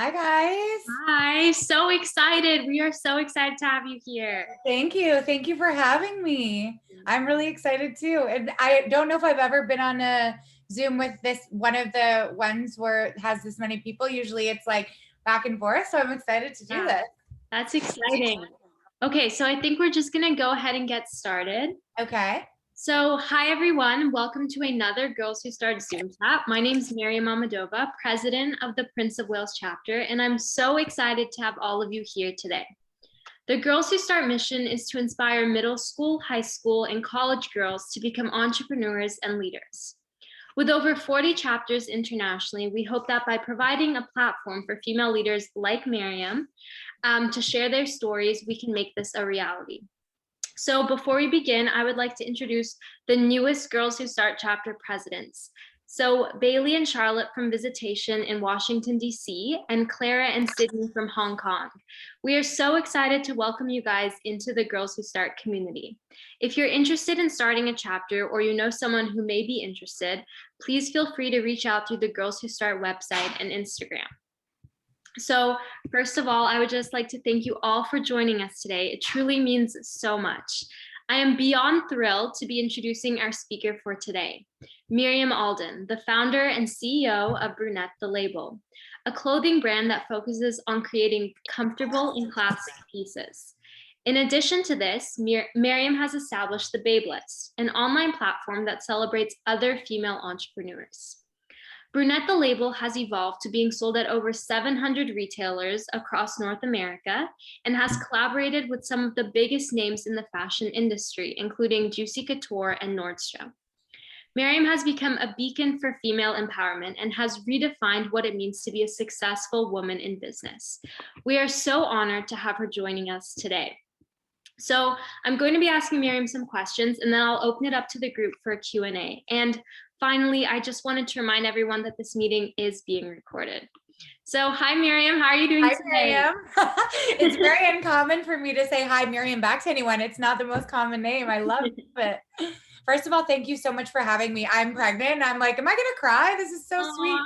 Hi, guys. Hi, so excited. We are so excited to have you here. Thank you. Thank you for having me. I'm really excited too. And I don't know if I've ever been on a Zoom with this one of the ones where it has this many people. Usually it's like back and forth. So I'm excited to do Yeah, this. that's exciting. Okay, so I think we're just going to go ahead and get started. Okay. So, hi everyone. Welcome to another Girls Who Start Zoom chat. My name is Miriam Alden, president of the Prince of Wales chapter, and I'm so excited to have all of you here today. The Girls Who Start mission is to inspire middle school, high school, and college girls to become entrepreneurs and leaders. With over 40 chapters internationally, we hope that by providing a platform for female leaders like Miriam to share their stories, we can make this a reality. So before we begin, I would like to introduce the newest Girls Who Start chapter presidents. So Bailey and Charlotte from Visitation in Washington, D.C., and Clara and Sydney from Hong Kong. We are so excited to welcome you guys into the Girls Who Start community. If you're interested in starting a chapter or you know someone who may be interested, please feel free to reach out through the Girls Who Start website and Instagram. So first of all, I would just like to thank you all for joining us today. It truly means so much. I am beyond thrilled to be introducing our speaker for today, Miriam Alden, the founder and CEO of Brunette, the label, a clothing brand that focuses on creating comfortable and classic pieces. In addition to this, Miriam has established the Babe List, an online platform that celebrates other female entrepreneurs. Brunette the label has evolved to being sold at over 700 retailers across North America and has collaborated with some of the biggest names in the fashion industry, including Juicy Couture and Nordstrom. Miriam has become a beacon for female empowerment and has redefined what it means to be a successful woman in business. We are so honored to have her joining us today. So I'm going to be asking Miriam some questions and then I'll open it up to the group for a Q&A. And finally, I just wanted to remind everyone that this meeting is being recorded. So hi, Miriam. How are you doing Hi, today? Miriam. It's very uncommon for me to say hi, Miriam, back to anyone. It's not the most common name. I love it. First of all, thank you so much for having me. I'm pregnant and I'm like, am I going to cry? This is so sweet.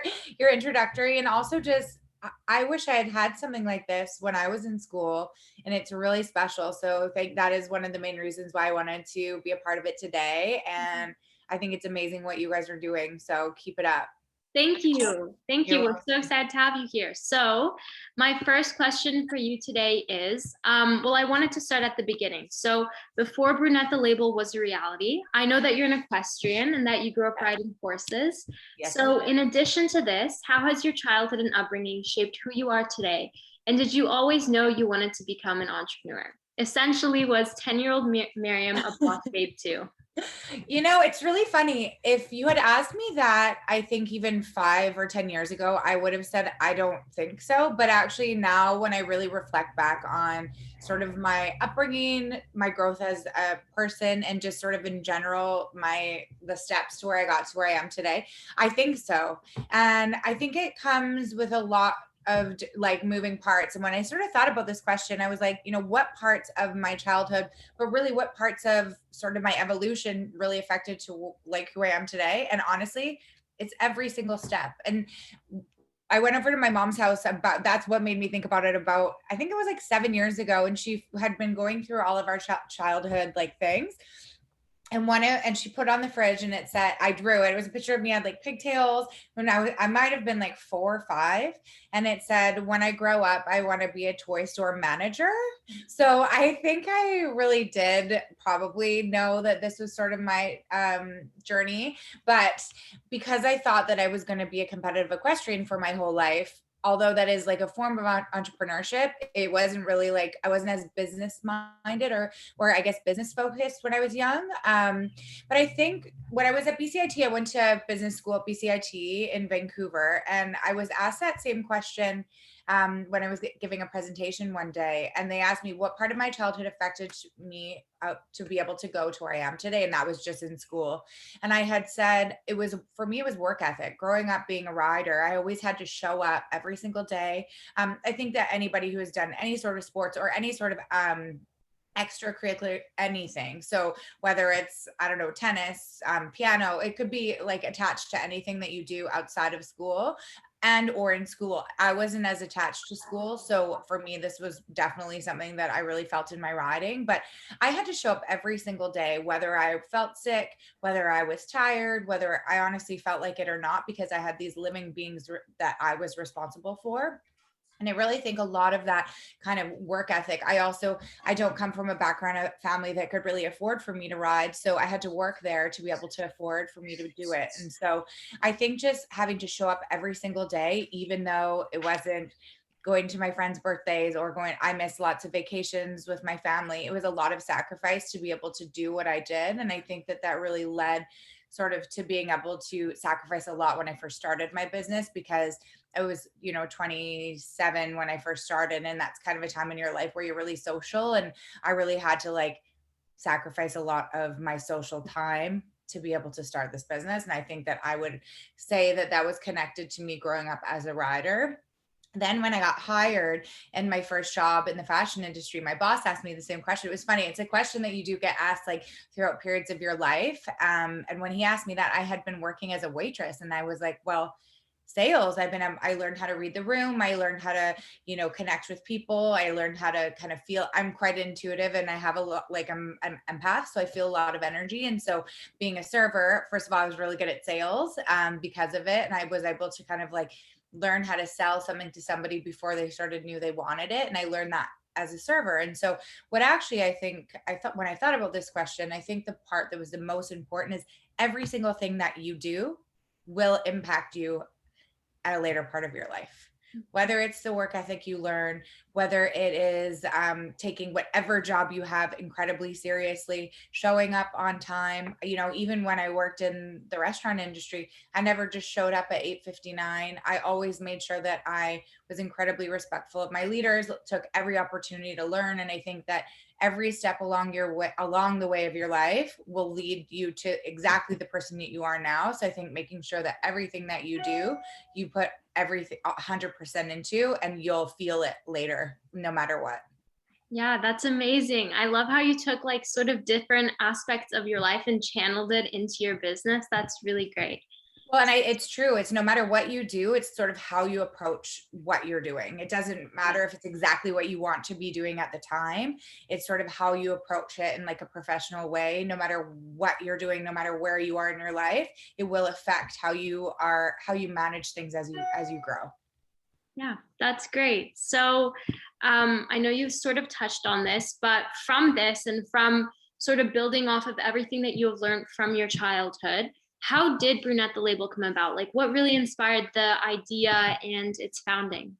Just your introductory. And also just, I wish I had had something like this when I was in school, and it's really special. So I think that is one of the main reasons why I wanted to be a part of it today. And I think it's amazing what you guys are doing. So keep it up. Thank you. Thank you. You're We're so excited to have you here. So my first question for you today is, well, I wanted to start at the beginning. So before Brunette the label was a reality, I know that you're an equestrian and that you grew up riding horses. Yes. So in addition to this, how has your childhood and upbringing shaped who you are today? And did you always know you wanted to become an entrepreneur? Essentially, was 10-year-old Miriam a boss babe too? You know, it's really funny. If you had asked me that, I think even 5 or 10 years ago, I would have said, I don't think so. But actually, now when I really reflect back on sort of my upbringing, my growth as a person, and just sort of in general, the steps to where I got to where I am today, I think so. And I think it comes with a lot of like moving parts. And when I sort of thought about this question, I was like, what parts of my childhood, but really what parts of sort of my evolution really affected to like who I am today? And honestly, it's every single step. And I went over to my mom's house that's what made me think about it about, I think it was like 7 years ago. And she had been going through all of our childhood like things. And she put on the fridge and it said, I drew it. It was a picture of me. I had like pigtails when I might have been like 4 or 5. And it said, when I grow up, I want to be a toy store manager. So I think I really did probably know that this was sort of my journey. But because I thought that I was going to be a competitive equestrian for my whole life, although that is like a form of entrepreneurship, it wasn't really like, I wasn't as business minded or I guess business focused when I was young. But I think when I was at BCIT, I went to business school at BCIT in Vancouver, and I was asked that same question when I was giving a presentation one day, and they asked me what part of my childhood affected me to be able to go to where I am today. And that was just in school. And I had said, for me, it was work ethic. Growing up being a rider, I always had to show up every single day. I think that anybody who has done any sort of sports or any sort of extracurricular anything, so whether it's, I don't know, tennis, piano, it could be like attached to anything that you do outside of school, and or in school. I wasn't as attached to school. So for me, this was definitely something that I really felt in my riding. But I had to show up every single day, whether I felt sick, whether I was tired, whether I honestly felt like it or not, because I had these living beings that I was responsible for. And I really think a lot of that kind of work ethic. I don't come from a background of family that could really afford for me to ride. So I had to work there to be able to afford for me to do it. And so I think just having to show up every single day, even though it wasn't going to my friends' birthdays or I missed lots of vacations with my family. It was a lot of sacrifice to be able to do what I did. And I think that that really led sort of to being able to sacrifice a lot when I first started my business, because I was, 27 when I first started. And that's kind of a time in your life where you're really social. And I really had to like sacrifice a lot of my social time to be able to start this business. And I think that I would say that that was connected to me growing up as a rider. Then when I got hired in my first job in the fashion industry, my boss asked me the same question. It was funny. It's a question that you do get asked like throughout periods of your life. And when he asked me that, I had been working as a waitress, and I was like, well, sales. I learned how to read the room. I learned how to, connect with people. I learned how to kind of feel. I'm quite intuitive, and I have a lot, like I'm empath. So I feel a lot of energy. And so being a server, first of all, I was really good at sales because of it. And I was able to kind of like learn how to sell something to somebody before they knew they wanted it. And I learned that as a server. And so what actually I thought when I thought about this question, I think the part that was the most important is every single thing that you do will impact you at a later part of your life. Whether it's the work ethic you learn, whether it is taking whatever job you have incredibly seriously, showing up on time. Even when I worked in the restaurant industry, I never just showed up at 8:59. I always made sure that I was incredibly respectful of my leaders, took every opportunity to learn. And I think that every step along the way of your life will lead you to exactly the person that you are now. So I think making sure that everything that you do, you put everything 100% into, and you'll feel it later, no matter what. Yeah, that's amazing. I love how you took like sort of different aspects of your life and channeled it into your business. That's really great. Well, and it's true. It's no matter what you do, it's sort of how you approach what you're doing. It doesn't matter if it's exactly what you want to be doing at the time. It's sort of how you approach it in like a professional way. No matter what you're doing, no matter where you are in your life, it will affect how you manage things as you grow. Yeah, that's great. So I know you've sort of touched on this, but from this and from sort of building off of everything that you have learned from your childhood, how did Brunette the label come about? Like what really inspired the idea and its founding?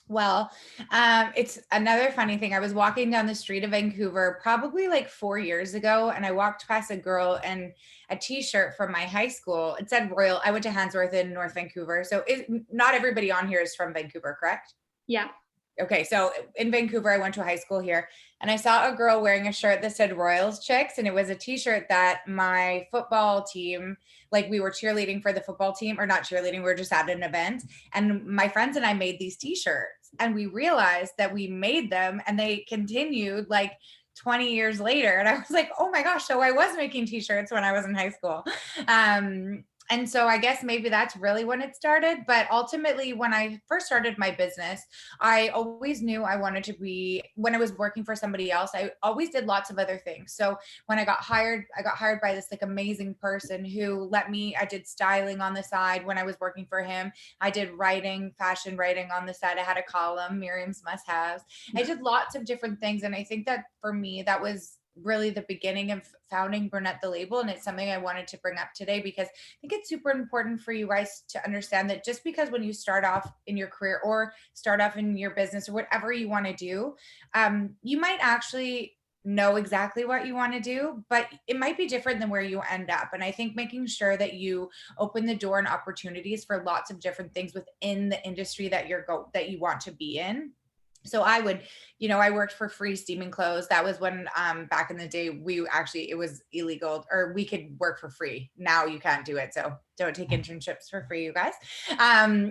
Well, it's another funny thing. I was walking down the street of Vancouver probably like 4 years ago, and I walked past a girl in a t-shirt from my high school. It said Royal. I went to Handsworth in North Vancouver. So not everybody on here is from Vancouver, correct? Yeah. Okay, so in Vancouver, I went to high school here, and I saw a girl wearing a shirt that said Royals Chicks, and it was a t-shirt that my football team, like we were cheerleading for the football team, or not cheerleading, we were just at an event, and my friends and I made these t-shirts, and we realized that we made them, and they continued like 20 years later. And I was like, oh my gosh, so I was making t-shirts when I was in high school. And so I guess maybe that's really when it started. But ultimately, when I first started my business, I always knew I wanted to be, when I was working for somebody else, I always did lots of other things. So when I got hired by this like amazing person who I did styling on the side when I was working for him. I did fashion writing on the side. I had a column, Miriam's Must Haves. I did lots of different things. And I think that for me, that was really the beginning of founding Brunette the label. And it's something I wanted to bring up today, because I think it's super important for you guys to understand that just because when you start off in your career or start off in your business or whatever you want to do, you might actually know exactly what you want to do, but it might be different than where you end up. And I think making sure that you open the door and opportunities for lots of different things within the industry that that you want to be in. So I would, I worked for free steaming clothes. That was when back in the day, it was illegal, or we could work for free. Now you can't do it. So don't take internships for free, you guys.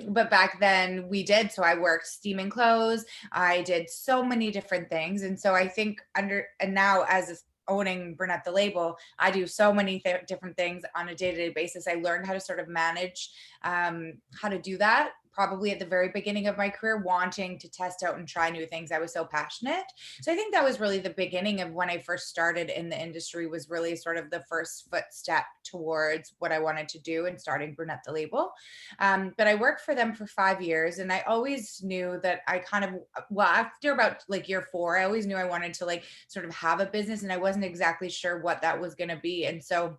But back then we did. So I worked steaming clothes. I did so many different things. And so I think and now as owning Brunette the label, I do so many different things on a day-to-day basis. I learned how to sort of manage how to do that probably at the very beginning of my career, wanting to test out and try new things. I was so passionate. So I think that was really the beginning of when I first started in the industry, was really sort of the first footstep towards what I wanted to do and starting Brunette the label. But I worked for them for 5 years, and I always knew that I kind of, well, after about like year 4, I always knew I wanted to like sort of have a business, and I wasn't exactly sure what that was going to be. And so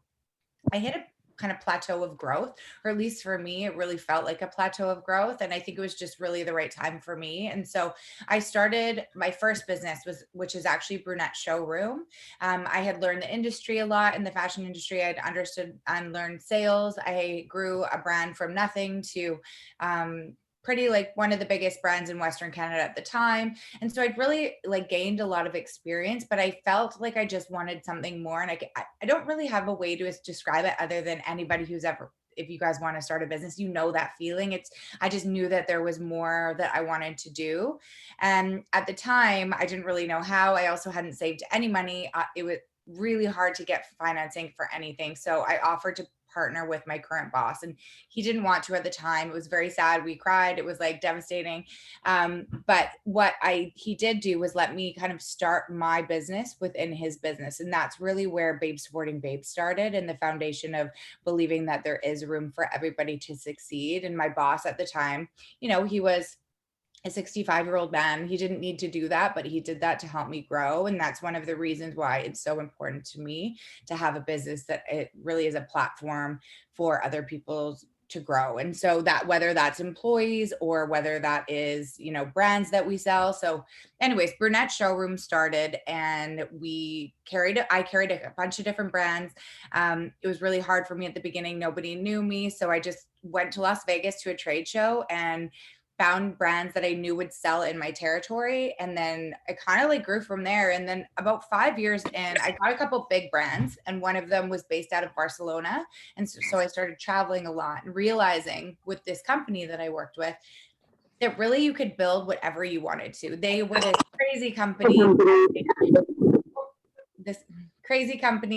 I hit a kind of plateau of growth, or at least for me, it really felt like a plateau of growth. And I think it was just really the right time for me. And so I started my first business, which is actually Brunette Showroom. I had learned the industry a lot in the fashion industry. I'd understood and learned sales. I grew a brand from nothing to pretty like one of the biggest brands in Western Canada at the time. And so I'd really like gained a lot of experience, but I felt like I just wanted something more. And I don't really have a way to describe it other than anybody who's ever, if you guys want to start a business, you know that feeling. I just knew that there was more that I wanted to do. And at the time, I didn't really know how. I also hadn't saved any money. It was really hard to get financing for anything. So I offered to partner with my current boss, and he didn't want to at the time. It was very sad. We cried. It was like devastating. But what he did do was let me kind of start my business within his business. And that's really where Babe Supporting Babe started, and the foundation of believing that there is room for everybody to succeed. And my boss at the time, he was a 65-year-old man. He didn't need to do that, but he did that to help me grow. And that's one of the reasons why it's so important to me to have a business that it really is a platform for other people to grow. And so that, whether that's employees or whether that is, brands that we sell. So anyways, Brunette Showroom started, and I carried a bunch of different brands. It was really hard for me at the beginning. Nobody knew me. So I just went to Las Vegas to a trade show and found brands that I knew would sell in my territory. And then I kind of like grew from there. And then about 5 years in, I got a couple big brands, and one of them was based out of Barcelona. And so I started traveling a lot and realizing with this company that I worked with that really you could build whatever you wanted to. They were this crazy company,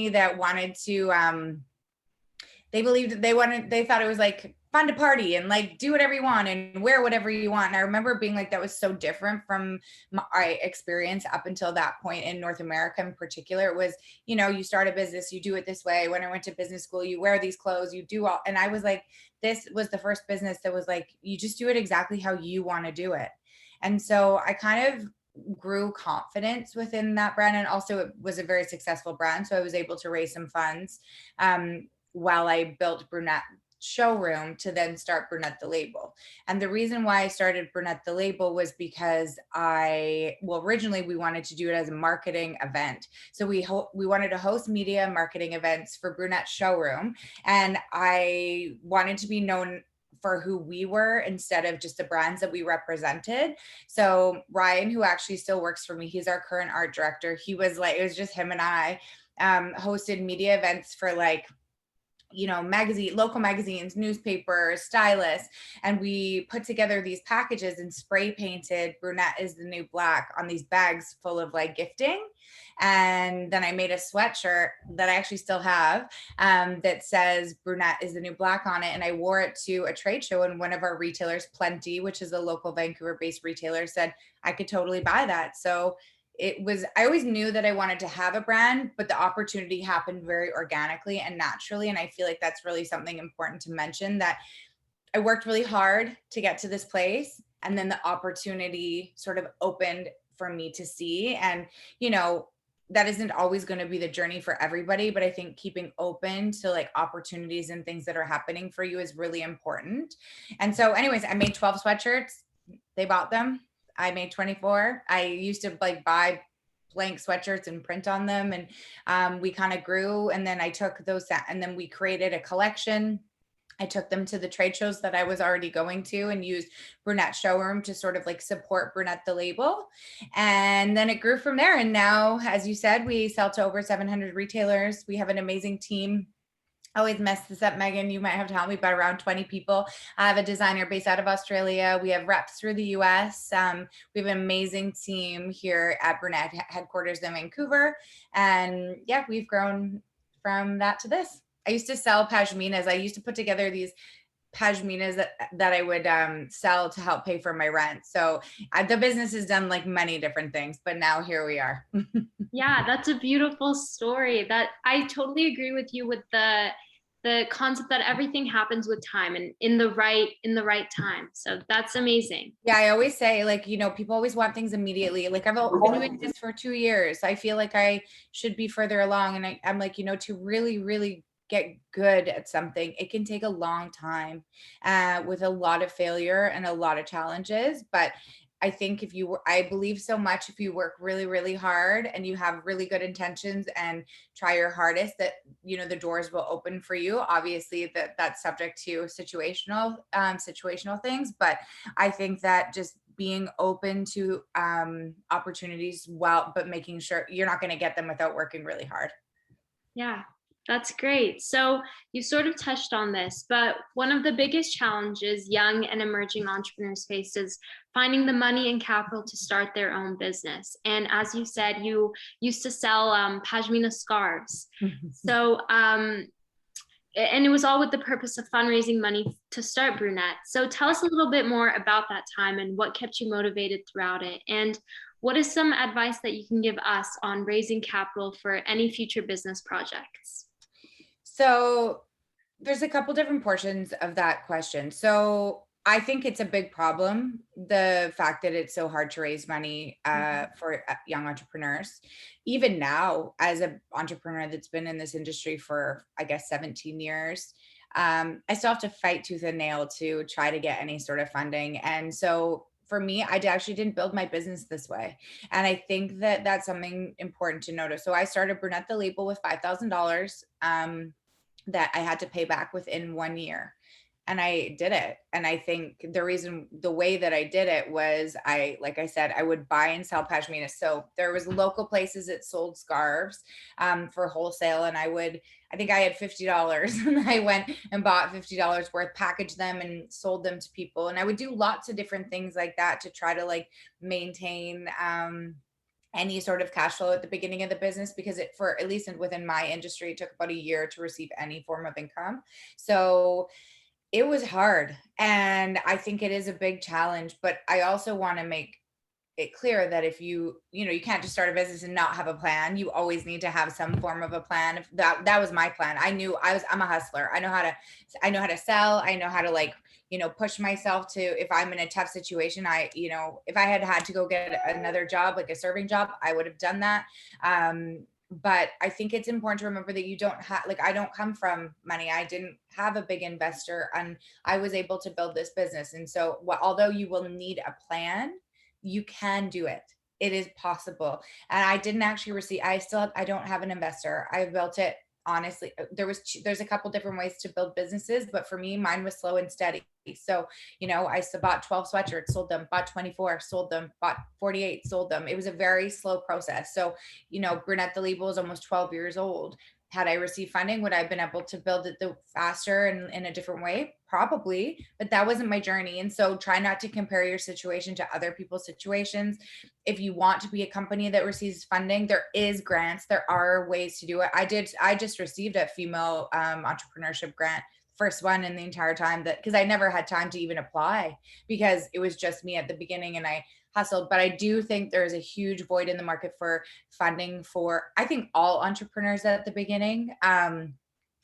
that wanted to, they thought it was like fun to party and like do whatever you want and wear whatever you want. And I remember being like, that was so different from my experience up until that point in North America in particular. It was, you start a business, you do it this way. When I went to business school, you wear these clothes, you do all, and I was like, this was the first business that was like, you just do it exactly how you want to do it. And so I kind of grew confidence within that brand. And also it was a very successful brand. So I was able to raise some funds while I built Brunette Showroom to then start Brunette the label. And the reason why I started Brunette the label was because originally we wanted to do it as a marketing event. So we wanted to host media marketing events for Brunette Showroom. And I wanted to be known for who we were instead of just the brands that we represented. So Ryan, who actually still works for me, he's our current art director. He was like, it was just him and I hosted media events for like, local magazines, newspapers, stylists. And we put together these packages and spray painted Brunette is the New Black on these bags full of like gifting. And then I made a sweatshirt that I actually still have that says Brunette is the New Black on it. And I wore it to a trade show, and one of our retailers, Plenty, which is a local Vancouver-based retailer, said I could totally buy that. So I always knew that I wanted to have a brand, but the opportunity happened very organically and naturally. And I feel like that's really something important to mention, that I worked really hard to get to this place. And then the opportunity sort of opened for me to see. And, that isn't always going to be the journey for everybody, but I think keeping open to like opportunities and things that are happening for you is really important. And so anyways, I made 12 sweatshirts. They bought them. I made 24. I used to like buy blank sweatshirts and print on them. And we kind of grew. And then I took those and then we created a collection. I took them to the trade shows that I was already going to and used Brunette Showroom to sort of like support Brunette the label. And then it grew from there. And now, as you said, we sell to over 700 retailers. We have an amazing team. I always mess this up, Megan. You might have to help me, but around 20 people. I have a designer based out of Australia. We have reps through the US. We have an amazing team here at Brunette headquarters in Vancouver. And yeah, we've grown from that to this. I used to sell pashminas. I used to put together these pashminas that I would sell to help pay for my rent. So the business has done like many different things, but now here we are. Yeah, that's a beautiful story. That I totally agree with you with the concept that everything happens with time and in the right time. So that's amazing. Yeah, I always say, like, people always want things immediately. Like, I've been doing this for 2 years. I feel like I should be further along. And I'm like, to really, really get good at something, it can take a long time, with a lot of failure and a lot of challenges. But I think I believe so much, if you work really, really hard and you have really good intentions and try your hardest, that, the doors will open for you. Obviously that's subject to situational things, but I think that just being open to opportunities, but making sure you're not going to get them without working really hard. Yeah, that's great. So you sort of touched on this, but one of the biggest challenges young and emerging entrepreneurs face is finding the money and capital to start their own business. And as you said, you used to sell pashmina scarves. So, and it was all with the purpose of fundraising money to start Brunette. So tell us a little bit more about that time and what kept you motivated throughout it. And what is some advice that you can give us on raising capital for any future business projects? So there's a couple different portions of that question. So I think it's a big problem, the fact that it's so hard to raise money for young entrepreneurs. Even now, as an entrepreneur that's been in this industry for, I guess, 17 years, I still have to fight tooth and nail to try to get any sort of funding. And so for me, actually didn't build my business this way. And I think that that's something important to notice. So I started Brunette the Label with $5,000. That I had to pay back within 1 year. And I did it. And I think the way that I did it was, like I said, I would buy and sell pashmina. So there was local places that sold scarves for wholesale. And I think I had $50 and I went and bought $50 worth, packaged them and sold them to people. And I would do lots of different things like that to try to like maintain, any sort of cash flow at the beginning of the business, because for at least within my industry, it took about a year to receive any form of income. So it was hard. And I think it is a big challenge, but I also want to make it clear that if you can't just start a business and not have a plan. You always need to have some form of a plan. If that was my plan. I'm a hustler. I know how to sell. I know how to push myself to, if I'm in a tough situation, if I had to go get another job, like a serving job, I would have done that. But I think it's important to remember that you don't have, I don't come from money. I didn't have a big investor and I was able to build this business. And so although you will need a plan, you can do it. It is possible. And I didn't actually I don't have an investor. I built it honestly. There's a couple different ways to build businesses, but for me, mine was slow and steady. So, I bought 12 sweatshirts, sold them, bought 24, sold them, bought 48, sold them. It was a very slow process. So, Brunette the Label is almost 12 years old. Had I received funding, would I have been able to build it faster and in a different way? Probably, but that wasn't my journey. And so try not to compare your situation to other people's situations. If you want to be a company that receives funding, there is grants. There are ways to do it. I just received a female entrepreneurship grant, first one in the entire time, because I never had time to even apply because it was just me at the beginning and I hustled. But I do think there's a huge void in the market for funding for, I think, all entrepreneurs at the beginning.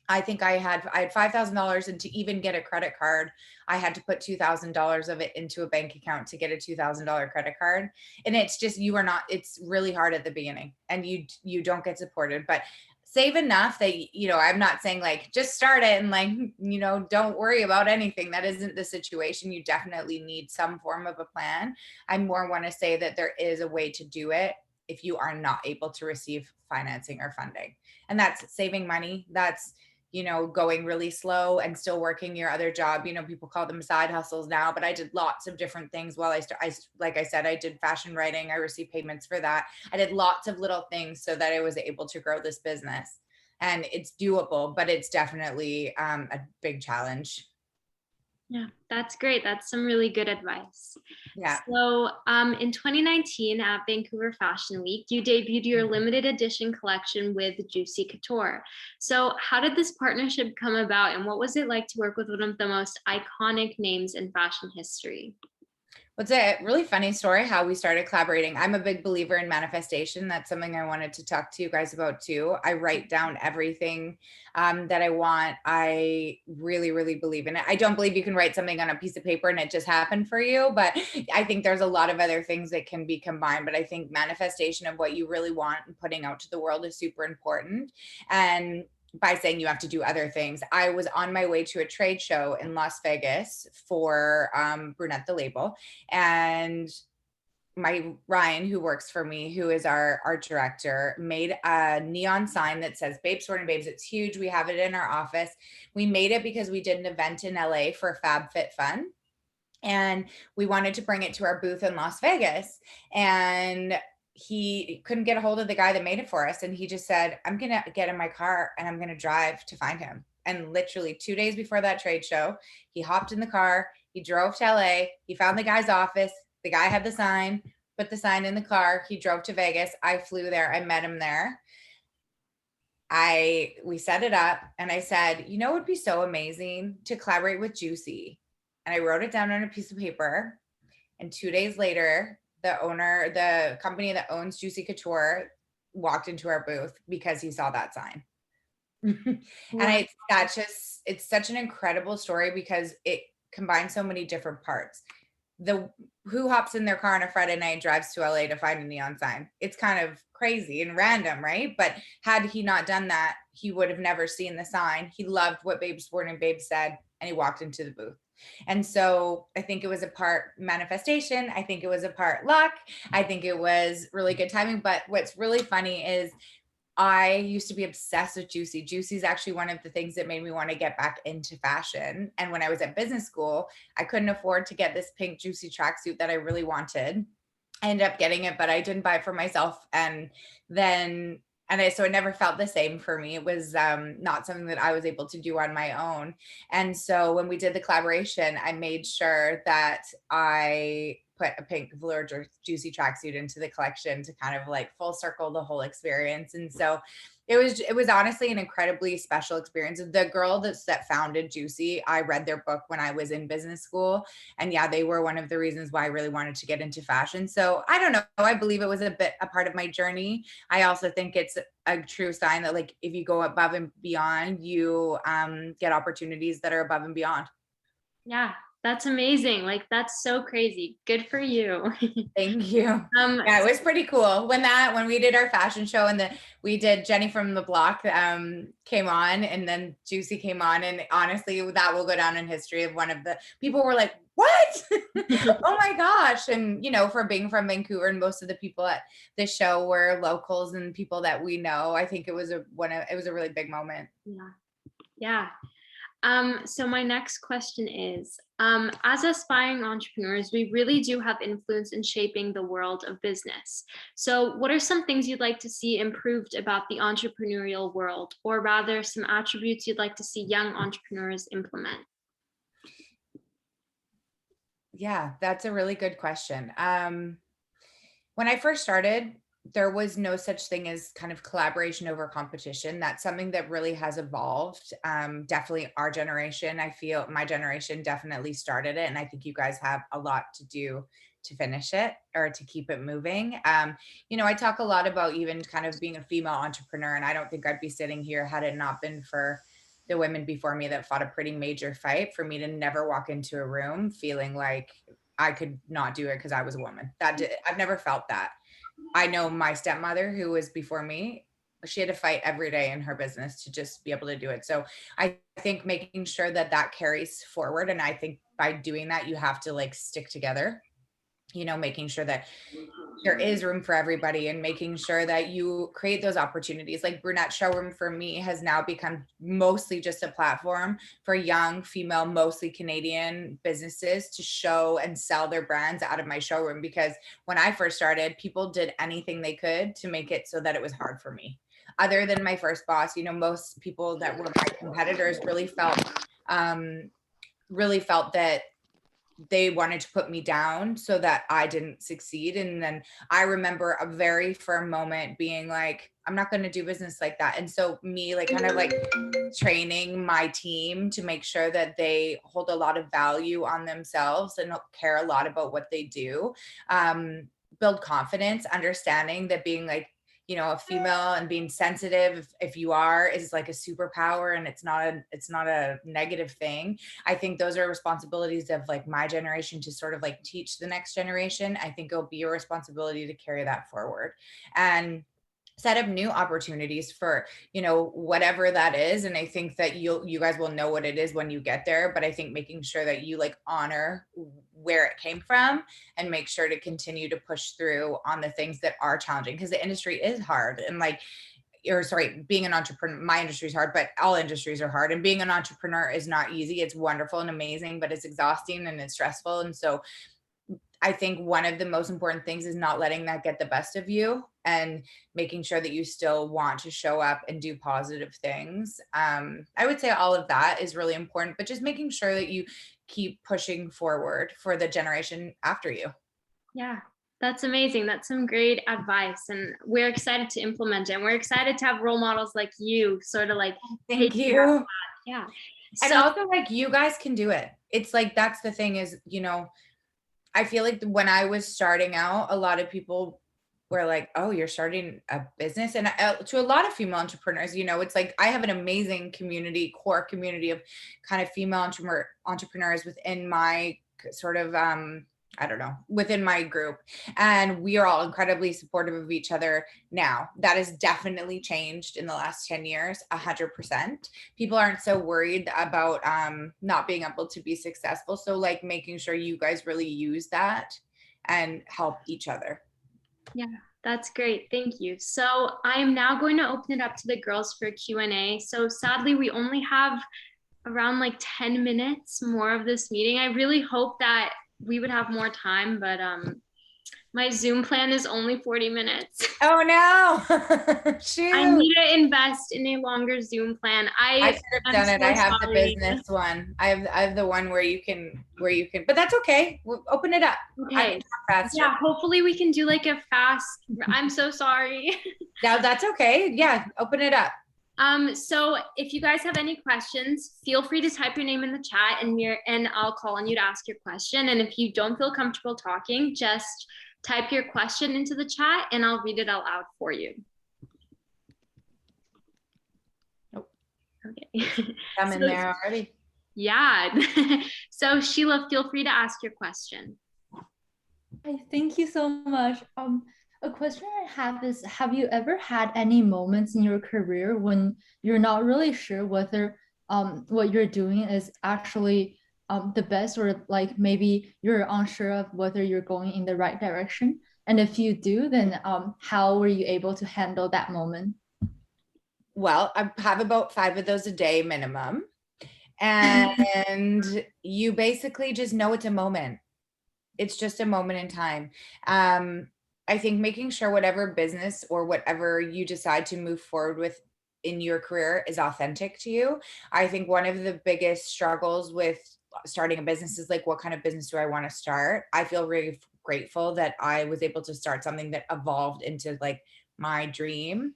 I think I had $5,000, and to even get a credit card, I had to put $2,000 of it into a bank account to get a $2,000 credit card. And it's just, it's really hard at the beginning, and you don't get supported, but save enough that, I'm not saying just start it and don't worry about anything. That isn't the situation. You definitely need some form of a plan. I more want to say that there is a way to do it if you are not able to receive financing or funding. And that's saving money. That's, going really slow and still working your other job. People call them side hustles now, but I did lots of different things while like I said, I did fashion writing. I received payments for that. I did lots of little things so that I was able to grow this business. And it's doable, but it's definitely a big challenge. Yeah, that's great. That's some really good advice. Yeah. So, in 2019 at Vancouver Fashion Week, you debuted your limited edition collection with Juicy Couture. So, how did this partnership come about, and what was it like to work with one of the most iconic names in fashion history? What's a really funny story how we started collaborating. I'm a big believer in manifestation. That's something I wanted to talk to you guys about too. I write down everything that I want. I really, really believe in it. I don't believe you can write something on a piece of paper and it just happened for you, but I think there's a lot of other things that can be combined. But I think manifestation of what you really want and putting out to the world is super important. And by saying you have to do other things. I was on my way to a trade show in Las Vegas for Brunette the label, and my Ryan, who works for me, who is our art director, made a neon sign that says Babes Born and Babes. It's huge. We have it in our office. We made it because we did an event in LA for FabFitFun, and we wanted to bring it to our booth in Las Vegas. And he couldn't get a hold of the guy that made it for us. And he just said, I'm going to get in my car and I'm going to drive to find him. And literally 2 days before that trade show, he hopped in the car, he drove to LA, he found the guy's office. The guy had the sign, put the sign in the car. He drove to Vegas. I flew there. I met him there. We set it up and I said, you know, it would be so amazing to collaborate with Juicy. And I wrote it down on a piece of paper. And 2 days later, the company that owns Juicy Couture walked into our booth because he saw that sign. And Wow. it's such an incredible story because it combines so many different parts. Who hops in their car on a Friday night and drives to LA to find a neon sign? It's kind of crazy and random, right? But had he not done that, he would have never seen the sign. He loved what Babes Born and Babes said, and he walked into the booth. And so I think it was a part manifestation. I think it was a part luck. I think it was really good timing. But what's really funny is I used to be obsessed with Juicy. Juicy is actually one of the things that made me want to get back into fashion. And when I was at business school, I couldn't afford to get this pink Juicy tracksuit that I really wanted. I ended up getting it, but I didn't buy it for myself. So it never felt the same for me. It was not something that I was able to do on my own. And so when we did the collaboration, I made sure that I put a pink velour Juicy tracksuit into the collection to kind of like full circle the whole experience. And so it was honestly an incredibly special experience. The girl that founded Juicy, I read their book when I was in business school, and yeah, they were one of the reasons why I really wanted to get into fashion. So I don't know, I believe it was a part of my journey. I also think it's a true sign that like if you go above and beyond, you get opportunities that are above and beyond. Yeah, that's amazing. Like, that's so crazy. Good for you. Thank you. Um, Yeah, it was pretty cool when we did our fashion show, and we did Jenny from the Block came on, and then Juicy came on, and honestly that will go down in history of one of the people were like, what? Oh my gosh. And for being from Vancouver, and most of the people at this show were locals and people that we know, I think it was a really big moment. yeah. Yeah. So my next question is, as aspiring entrepreneurs, we really do have influence in shaping the world of business. So what are some things you'd like to see improved about the entrepreneurial world, or rather some attributes you'd like to see young entrepreneurs implement? Yeah, that's a really good question. When I first started, there was no such thing as kind of collaboration over competition. That's something that really has evolved. Definitely our generation, I feel my generation definitely started it. And I think you guys have a lot to do to finish it or to keep it moving. I talk a lot about even kind of being a female entrepreneur, and I don't think I'd be sitting here had it not been for the women before me that fought a pretty major fight for me to never walk into a room feeling like I could not do it because I was a woman. I've never felt that. I know my stepmother, who was before me, she had to fight every day in her business to just be able to do it. So I think making sure that that carries forward. And I think by doing that, you have to like stick together, making sure that there is room for everybody and making sure that you create those opportunities. Like Brunette Showroom for me has now become mostly just a platform for young female, mostly Canadian businesses to show and sell their brands out of my showroom. Because when I first started, people did anything they could to make it so that it was hard for me. Other than my first boss, most people that were my competitors really felt really felt that they wanted to put me down so that I didn't succeed. And then I remember a very firm moment being like, I'm not going to do business like that. And so me like kind of like training my team to make sure that they hold a lot of value on themselves and care a lot about what they do. Build confidence, understanding that being like, you know, a female and being sensitive, if you are, is like a superpower, and it's not a negative thing. I think those are responsibilities of like my generation to sort of like teach the next generation. I think it'll be your responsibility to carry that forward and set up new opportunities for, you know, whatever that is. And I think that you guys will know what it is when you get there, but I think making sure that you like honor where it came from and make sure to continue to push through on the things that are challenging, because the industry is hard. And like, or sorry, being an entrepreneur, my industry is hard, but all industries are hard. And being an entrepreneur is not easy. It's wonderful and amazing, but it's exhausting and it's stressful. And so I think one of the most important things is not letting that get the best of you and making sure that you still want to show up and do positive things. I would say all of that is really important, but just making sure that you keep pushing forward for the generation after you. Yeah, that's amazing. That's some great advice. And we're excited to implement it. And we're excited to have role models like you sort of like, Thank you. Yeah. And also like you guys can do it. It's like, that's the thing is, you know, I feel like when I was starting out, a lot of people were like, oh, you're starting a business. And to a lot of female entrepreneurs, you know, it's like I have an amazing community, core community of kind of female entrepreneurs within my sort of, I don't know, within my group. And we are all incredibly supportive of each other now. That has definitely changed in the last 10 years, 100%. People aren't so worried about not being able to be successful. So like making sure you guys really use that and help each other. Yeah, that's great. Thank you. So I'm now going to open it up to the girls for Q&A. So sadly, we only have around like 10 minutes more of this meeting. I really hope that we would have more time, but my Zoom plan is only 40 minutes. Oh no. Shoot. I need to invest in a longer Zoom plan. I should have done it. I have the business one. I have the one where you can, but that's okay. We'll open it up. Okay. Yeah, hopefully we can do like a fast, I'm so sorry. No, that's okay. Yeah, open it up. So if you guys have any questions, feel free to type your name in the chat and I'll call on you to ask your question. And if you don't feel comfortable talking, just type your question into the chat and I'll read it out loud for you. Nope. Okay. I'm in there already. Yeah. So Sheila, feel free to ask your question. Hi, thank you so much. A question I have is, have you ever had any moments in your career when you're not really sure whether what you're doing is actually the best, or like maybe you're unsure of whether you're going in the right direction? And if you do, then how were you able to handle that moment? Well, I have about 5 of those a day minimum. And you basically just know it's a moment. It's just a moment in time. I think making sure whatever business or whatever you decide to move forward with in your career is authentic to you. I think one of the biggest struggles with starting a business is like, what kind of business do I want to start? I feel really grateful that I was able to start something that evolved into like my dream.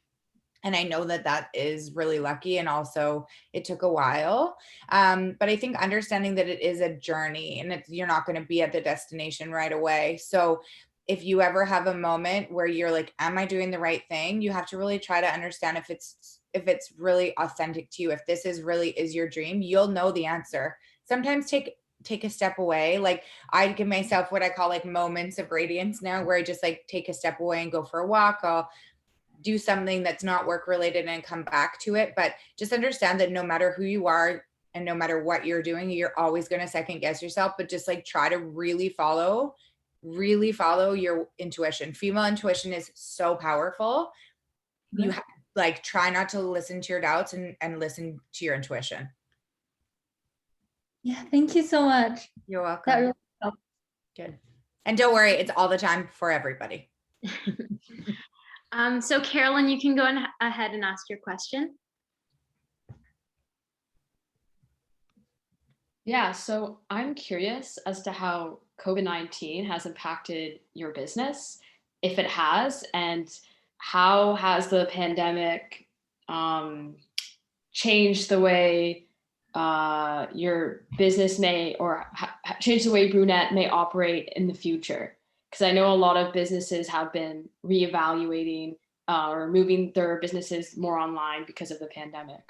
And I know that that is really lucky. And also it took a while. But I think understanding that it is a journey and you're not going to be at the destination right away. So if you ever have a moment where you're like, am I doing the right thing? You have to really try to understand if it's really authentic to you. If this is really is your dream, you'll know the answer. Sometimes take a step away. Like I give myself what I call like moments of radiance now, where I just like take a step away and go for a walk. I'll do something that's not work related and come back to it. But just understand that no matter who you are and no matter what you're doing, you're always going to second guess yourself, but just like try to really follow your intuition. Female intuition is so powerful. You like try not to listen to your doubts and listen to your intuition. Yeah, thank you so much. You're welcome. That really helped. Good. And don't worry, it's all the time for everybody. So Carolyn, you can go ahead and ask your question. Yeah, so I'm curious as to how COVID-19 has impacted your business, if it has, and how has the pandemic um, changed the way your business may, or change the way Brunette may operate in the future? Because I know a lot of businesses have been reevaluating or moving their businesses more online because of the pandemic.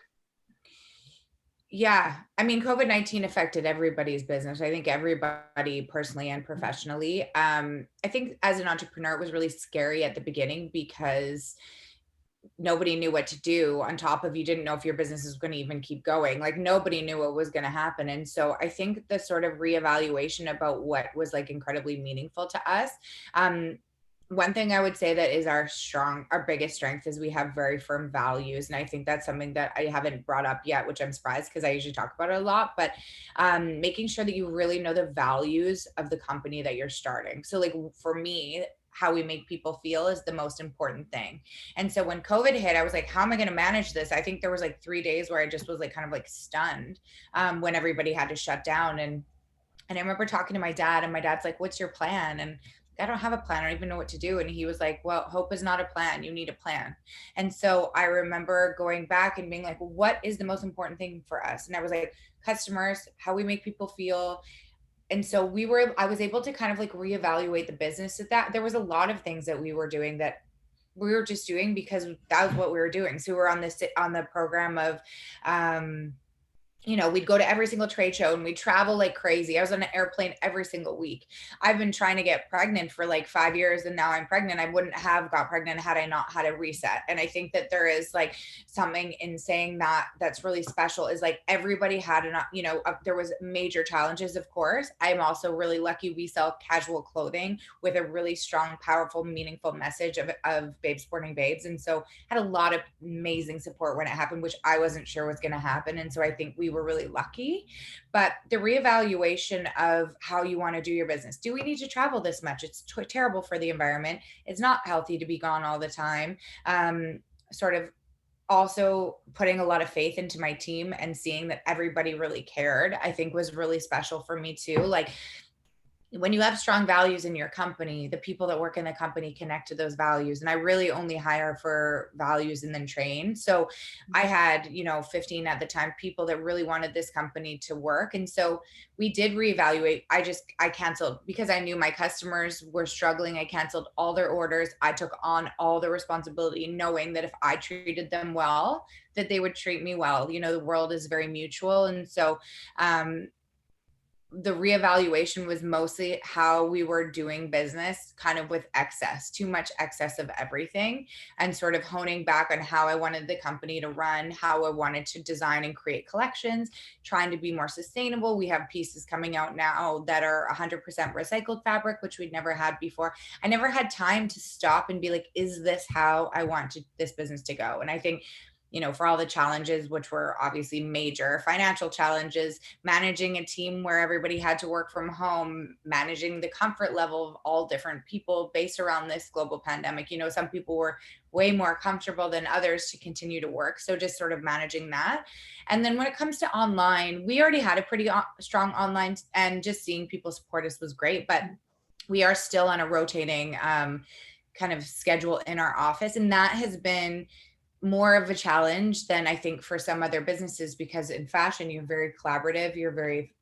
Yeah, I mean, COVID-19 affected everybody's business. I think everybody personally and professionally. I think as an entrepreneur, it was really scary at the beginning because nobody knew what to do. On top of, you didn't know if your business is going to even keep going. Like, nobody knew what was going to happen. And so I think the sort of reevaluation about what was like incredibly meaningful to us, one thing I would say that is our biggest strength is we have very firm values. And I think that's something that I haven't brought up yet, which I'm surprised because I usually talk about it a lot, but making sure that you really know the values of the company that you're starting. So like for me, how we make people feel is the most important thing. And so when COVID hit, I was like, how am I going to manage this? I think there was like 3 days where I just was like kind of like stunned when everybody had to shut down. And I remember talking to my dad, and my dad's like, what's your plan? And I don't have a plan. I don't even know what to do. And he was like, well, hope is not a plan. You need a plan. And so I remember going back and being like, well, what is the most important thing for us? And I was like, customers, how we make people feel. And so I was able to kind of like reevaluate the business at that. There was a lot of things that we were doing that we were just doing because that was what we were doing. So we were on the program of, we'd go to every single trade show and we'd travel like crazy. I was on an airplane every single week. I've been trying to get pregnant for like 5 years, and now I'm pregnant. I wouldn't have got pregnant had I not had a reset. And I think that there is like something in saying that that's really special is like everybody had there was major challenges, of course. I'm also really lucky we sell casual clothing with a really strong, powerful, meaningful message of babes sporting babes. And so had a lot of amazing support when it happened, which I wasn't sure was going to happen. And so I think we were really lucky. But the reevaluation of how you want to do your business. Do we need to travel this much? It's terrible for the environment. It's not healthy to be gone all the time. Sort of also putting a lot of faith into my team and seeing that everybody really cared, I think was really special for me too. Like, when you have strong values in your company, the people that work in the company connect to those values. And I really only hire for values and then train. So I had, 15 at the time, people that really wanted this company to work. And so we did reevaluate. I canceled because I knew my customers were struggling. I canceled all their orders. I took on all the responsibility, knowing that if I treated them well, that they would treat me well. The world is very mutual. And so, the reevaluation was mostly how we were doing business, kind of with too much excess of everything, and sort of honing back on how I wanted the company to run, how I wanted to design and create collections, trying to be more sustainable. We have pieces coming out now that are 100% recycled fabric, which we'd never had before. I never had time to stop and be like, is this how I want this business to go? And I think, for all the challenges, which were obviously major financial challenges, managing a team where everybody had to work from home, managing the comfort level of all different people based around this global pandemic. Some people were way more comfortable than others to continue to work. So just sort of managing that. And then when it comes to online, we already had a pretty strong online, and just seeing people support us was great, but we are still on a rotating kind of schedule in our office. And that has been more of a challenge than I think for some other businesses, because in fashion, you're very collaborative. You're very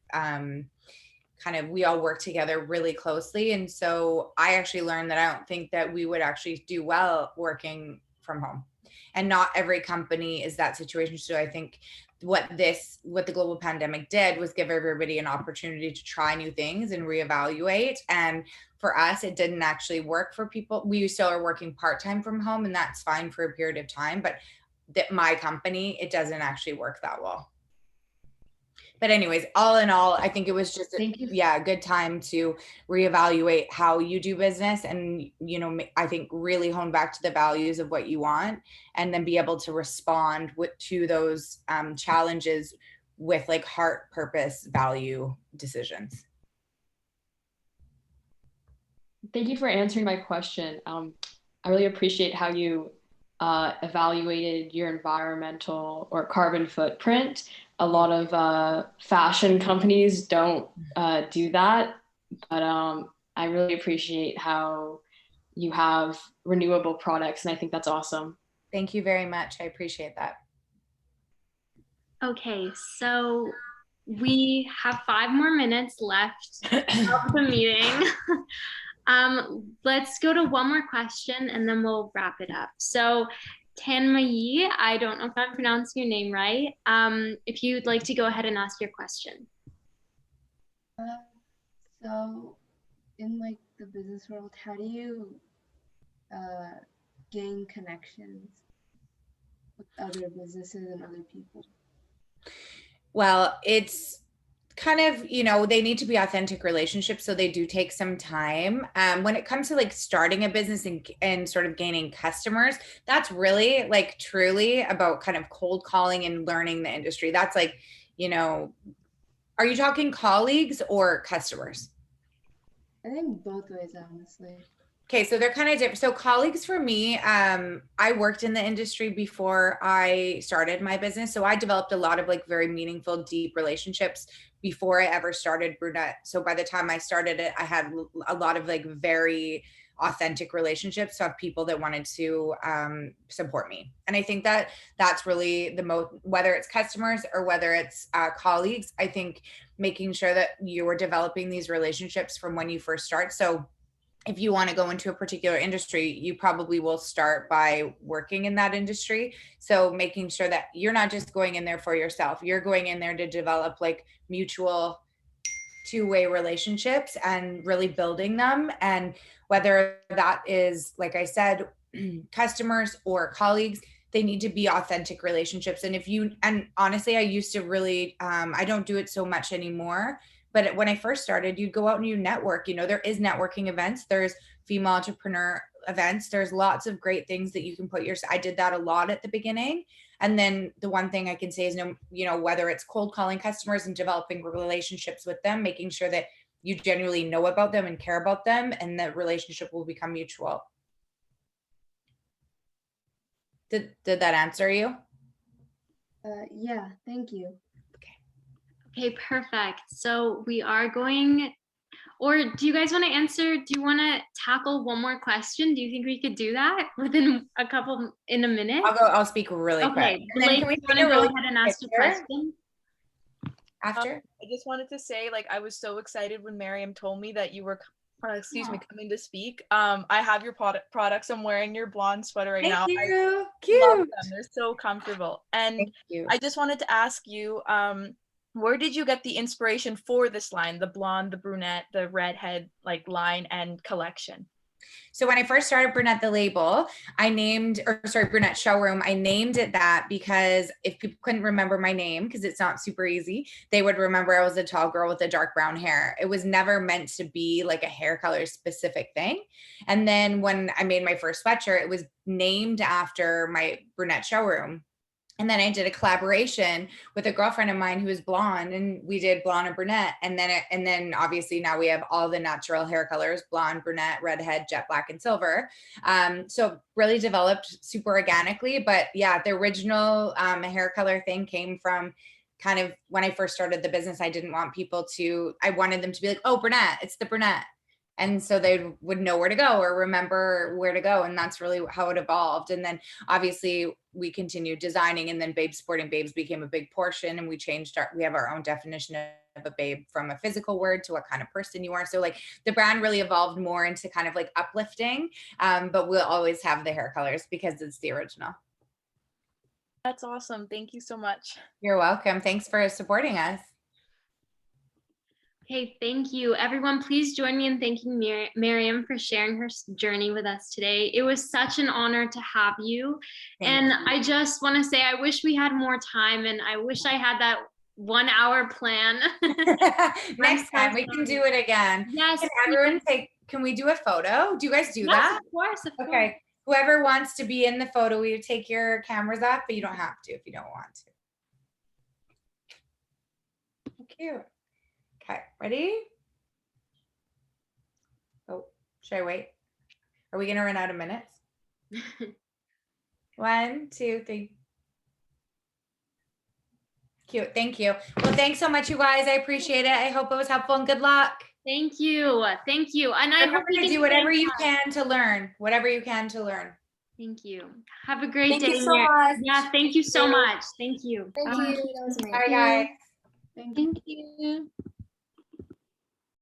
we all work together really closely. And so I actually learned that I don't think that we would actually do well working from home. And not every company is that situation. So I think what the global pandemic did was give everybody an opportunity to try new things and reevaluate. And for us, it didn't actually work for people. We still are working part-time from home, and that's fine for a period of time, but my company, it doesn't actually work that well. But anyways, all in all, I think it was just a good time to reevaluate how you do business, and I think really hone back to the values of what you want, and then be able to respond to those challenges with like heart, purpose, value decisions. Thank you for answering my question. I really appreciate how you evaluated your environmental or carbon footprint. A lot of fashion companies don't do that, but I really appreciate how you have renewable products, and I think that's awesome. Thank you very much. I appreciate that. Okay, so we have 5 more minutes left of the meeting. Let's go to one more question and then we'll wrap it up. So Tanmayi, I don't know if I'm pronouncing your name right. If you'd like to go ahead and ask your question. So in like the business world, how do you gain connections with other businesses and other people? Well, it's kind of, they need to be authentic relationships. So they do take some time. When it comes to like starting a business and sort of gaining customers, that's really like truly about kind of cold calling and learning the industry. That's like, are you talking colleagues or customers? I think both ways, honestly. Okay, so they're kind of different. So colleagues for me, I worked in the industry before I started my business. So I developed a lot of like very meaningful, deep relationships before I ever started Brunette. So by the time I started it, I had a lot of like very authentic relationships of people that wanted to support me. And I think that that's really the most, whether it's customers or whether it's colleagues, I think making sure that you are developing these relationships from when you first start. So if you want to go into a particular industry, you probably will start by working in that industry. So making sure that you're not just going in there for yourself, you're going in there to develop like mutual two-way relationships and really building them. And whether that is, like I said, customers or colleagues, they need to be authentic relationships. And honestly, I used to really, I don't do it so much anymore. But when I first started, you'd go out and you network. There is networking events. There's female entrepreneur events. There's lots of great things that you can I did that a lot at the beginning. And then the one thing I can say is, whether it's cold calling customers and developing relationships with them, making sure that you genuinely know about them and care about them, and the relationship will become mutual. Did that answer you? Yeah, thank you. Okay, perfect. So we are going, or do you guys want to answer? Do you want to tackle one more question? Do you think we could do that within in a minute? I'll speak really quick. And then can we want to go ahead and ask the question? After? I just wanted to say, like, I was so excited when Miriam told me that you were coming to speak. I have your products. I'm wearing your blonde sweater right now. Thank you. I Cute. love them. They're so comfortable. And Thank you. I just wanted to ask you, where did you get the inspiration for this line, the blonde, the brunette, the redhead, like line and collection? So when I first started Brunette the label, Brunette showroom, I named it that because if people couldn't remember my name, because it's not super easy, they would remember I was a tall girl with a dark brown hair. It was never meant to be like a hair color specific thing. And then when I made my first sweatshirt, it was named after my Brunette showroom. And then I did a collaboration with a girlfriend of mine who is blonde, and we did blonde and brunette. And then obviously now we have all the natural hair colors: blonde, brunette, redhead, jet black, and silver. So really developed super organically. But yeah, the original hair color thing came from kind of when I first started the business. I wanted them to be like, oh, brunette, it's the brunette. And so they would know where to go or remember where to go. And that's really how it evolved. And then obviously we continued designing, and then Babe Sporting Babes became a big portion, and we have our own definition of a babe from a physical word to what kind of person you are. So like the brand really evolved more into kind of like uplifting, but we'll always have the hair colors because it's the original. That's awesome. Thank you so much. You're welcome. Thanks for supporting us. Okay, thank you. Everyone, please join me in thanking Miriam for sharing her journey with us today. It was such an honor to have you. And I just want to say, I wish we had more time, and I wish I had that 1 hour plan. Next time we can do it again. Yes. Can everyone can we do a photo? Do you guys do that? Of course. Okay. Whoever wants to be in the photo, we take your cameras off, but you don't have to if you don't want to. Cute. Okay, ready? Oh, should I wait? Are we gonna run out of minutes? 1, 2, 3. Cute. Thank you. Well, thanks so much, you guys. I appreciate it. I hope it was helpful and good luck. Thank you. Thank you. And I hope Remember you to can do whatever stay in you touch. can to learn. Whatever you can to learn. Thank you. Have a great Thank day. you so Mary. much. Yeah, thank you so much. Thank you. Thank Bye. you. That was amazing. Bye, guys. Thank you. Thank you.